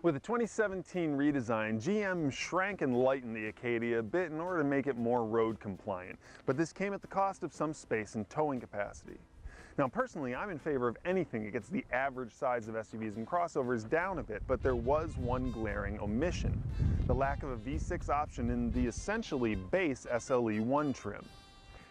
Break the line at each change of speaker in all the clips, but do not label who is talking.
With the 2017 redesign, GM shrank and lightened the Acadia a bit in order to make it more road compliant, but this came at the cost of some space and towing capacity. Now personally, I'm in favor of anything that gets the average size of SUVs and crossovers down a bit, but there was one glaring omission: the lack of a V6 option in the essentially base SLE1 trim.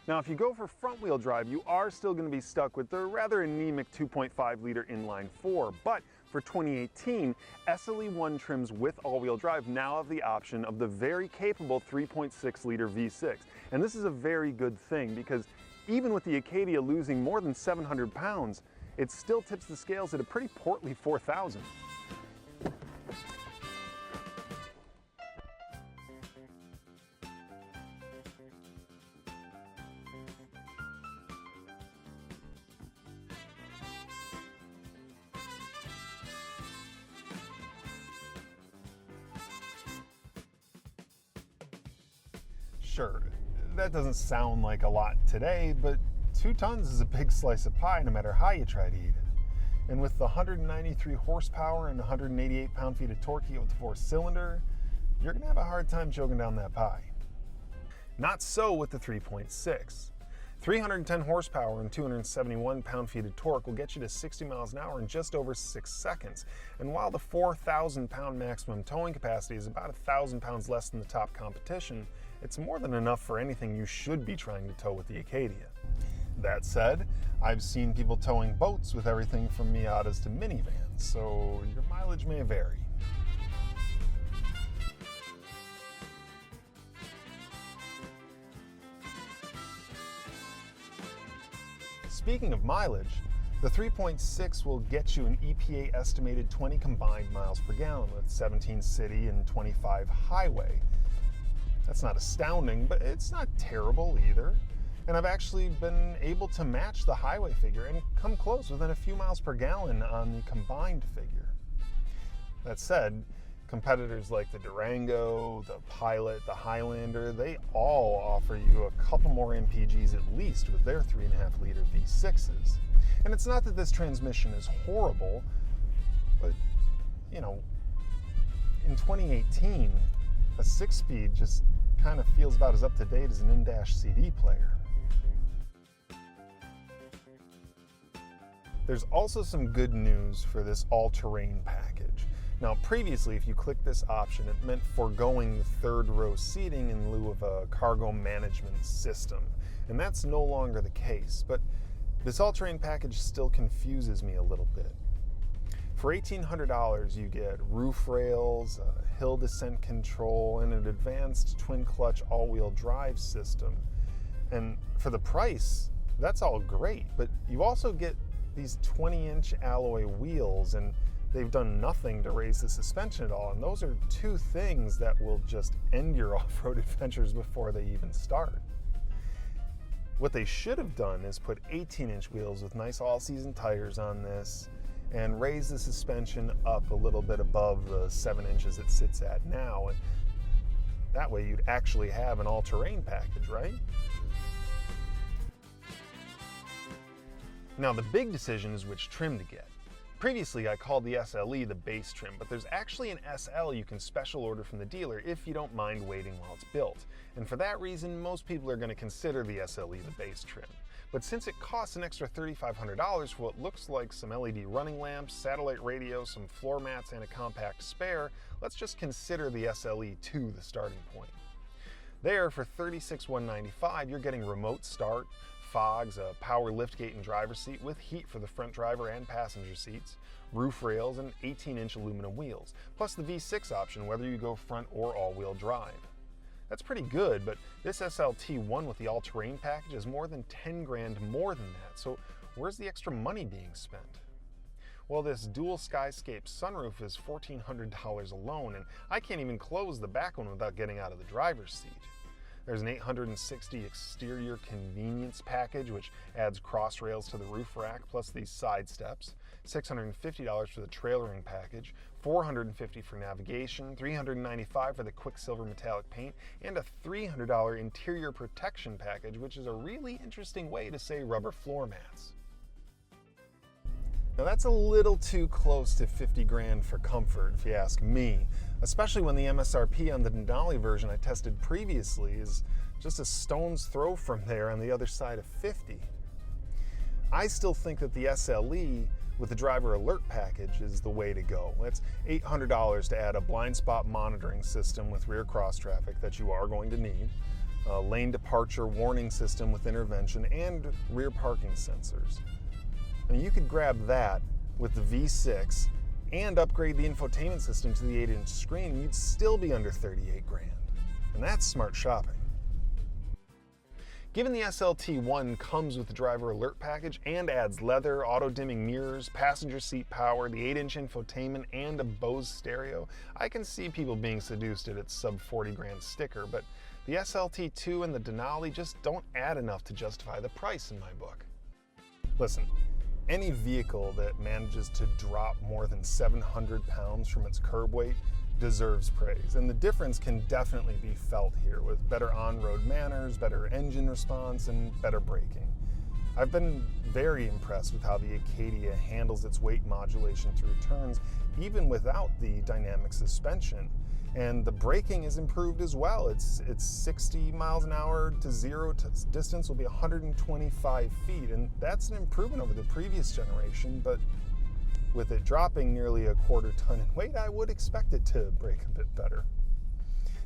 Now if you go for front-wheel drive, you are still going to be stuck with the rather anemic 2.5-liter inline-4, but for 2018, SLE1 trims with all-wheel drive now have the option of the very capable 3.6-liter V6. And this is a very good thing because even with the Acadia losing more than 700 pounds, it still tips the scales at a pretty portly 4,000. Sure, that doesn't sound like a lot today, but 2 tons is a big slice of pie no matter how you try to eat it. And with the 193 horsepower and 188 pound-feet of torque you get with the 4-cylinder, you're going to have a hard time choking down that pie. Not so with the 3.6. 310 horsepower and 271 pound-feet of torque will get you to 60 miles an hour in just over 6 seconds. And while the 4,000 pound maximum towing capacity is about 1,000 pounds less than the top competition, it's more than enough for anything you should be trying to tow with the Acadia. That said, I've seen people towing boats with everything from Miatas to minivans, so your mileage may vary. Speaking of mileage, the 3.6 will get you an EPA estimated 20 combined miles per gallon with 17 city and 25 highway. That's not astounding, but it's not terrible either. And I've actually been able to match the highway figure and come close within a few miles per gallon on the combined figure. That said, competitors like the Durango, the Pilot, the Highlander, they all offer you a couple more MPGs at least with their 3.5-liter V6s. And it's not that this transmission is horrible, but, you know, in 2018, a 6-speed just kind of feels about as up-to-date as an in-dash CD player. There's also some good news for this all-terrain package. Now, previously, if you clicked this option, it meant foregoing the third-row seating in lieu of a cargo management system. And that's no longer the case, but this all-terrain package still confuses me a little bit. For $1,800, you get roof rails, a hill descent control, and an advanced twin-clutch all-wheel drive system. And for the price, that's all great, but you also get these 20-inch alloy wheels, and they've done nothing to raise the suspension at all. And those are 2 things that will just end your off-road adventures before they even start. What they should have done is put 18-inch wheels with nice all-season tires on this and raise the suspension up a little bit above the 7 inches it sits at now. And that way you'd actually have an all-terrain package, right? Now the big decision is which trim to get. Previously I called the SLE the base trim, but there's actually an SL you can special order from the dealer if you don't mind waiting while it's built. And for that reason, most people are going to consider the SLE the base trim. But since it costs an extra $3,500 for what looks like some LED running lamps, satellite radio, some floor mats, and a compact spare, let's just consider the SLE2 the starting point. There, for $36,195, you're getting remote start, fogs, a power liftgate and driver's seat with heat for the front driver and passenger seats, roof rails, and 18-inch aluminum wheels, plus the V6 option whether you go front or all-wheel drive. That's pretty good, but this SLT1 with the all-terrain package is more than 10 grand more than that, so where's the extra money being spent? Well, this dual Skyscape sunroof is $1,400 alone, and I can't even close the back one without getting out of the driver's seat. There's an $860 exterior convenience package, which adds cross rails to the roof rack, plus these side steps, $650 for the trailering package, $450 for navigation, $395 for the Quicksilver metallic paint, and a $300 interior protection package, which is a really interesting way to say rubber floor mats. Now that's a little too close to 50 grand for comfort, if you ask me, especially when the MSRP on the Denali version I tested previously is just a stone's throw from there on the other side of 50. I still think that the SLE with the driver alert package is the way to go. That's $800 to add a blind spot monitoring system with rear cross traffic that you are going to need, a lane departure warning system with intervention, and rear parking sensors. I mean, you could grab that with the V6 and upgrade the infotainment system to the 8-inch screen, and you'd still be under 38 grand. And that's smart shopping. Given the SLT1 comes with the driver alert package and adds leather, auto-dimming mirrors, passenger seat power, the 8-inch infotainment, and a Bose stereo, I can see people being seduced at its sub 40 grand sticker, but the SLT2 and the Denali just don't add enough to justify the price in my book. Listen, any vehicle that manages to drop more than 700 pounds from its curb weight deserves praise, and the difference can definitely be felt here with better on-road manners, better engine response, and better braking. I've been very impressed with how the Acadia handles its weight modulation through turns, even without the dynamic suspension. And the braking is improved as well. It's 60 miles an hour to zero distance will be 125 feet, and that's an improvement over the previous generation, but with it dropping nearly a quarter ton in weight, I would expect it to brake a bit better.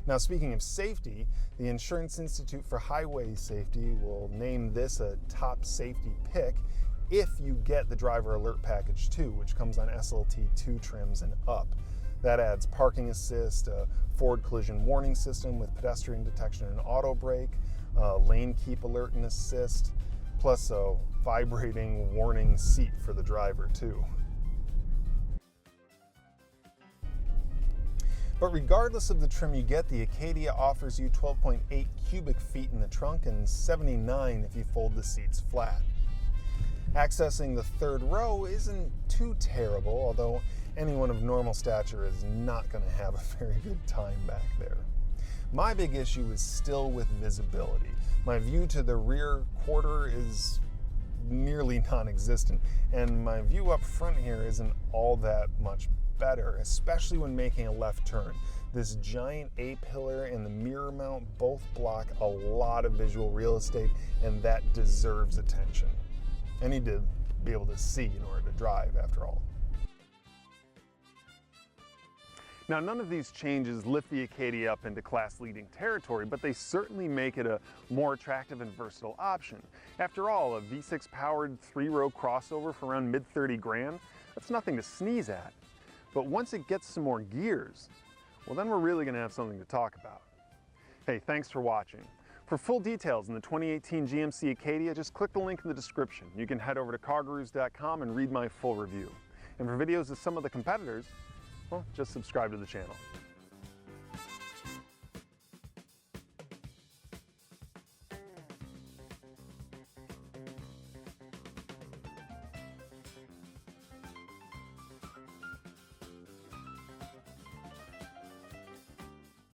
Now, speaking of safety, the Insurance Institute for Highway Safety will name this a top safety pick if you get the driver alert package too, which comes on SLT2 trims and up. That adds parking assist, a forward collision warning system with pedestrian detection and auto brake, lane keep alert and assist, plus a vibrating warning seat for the driver too. But regardless of the trim you get, the Acadia offers you 12.8 cubic feet in the trunk and 79 if you fold the seats flat. Accessing the third row isn't too terrible, although anyone of normal stature is not going to have a very good time back there. My big issue is still with visibility. My view to the rear quarter is nearly non-existent, and my view up front here isn't all that much better, especially when making a left turn. This giant A-pillar and the mirror mount both block a lot of visual real estate, and that deserves attention. I need to be able to see in order to drive, after all. Now, none of these changes lift the Acadia up into class-leading territory, but they certainly make it a more attractive and versatile option. After all, a V6-powered 3-row crossover for around mid-30 grand, that's nothing to sneeze at. But once it gets some more gears, well, then we're really going to have something to talk about. Hey, thanks for watching. For full details on the 2018 GMC Acadia, just click the link in the description. You can head over to CarGurus.com and read my full review. And for videos of some of the competitors, well, just subscribe to the channel.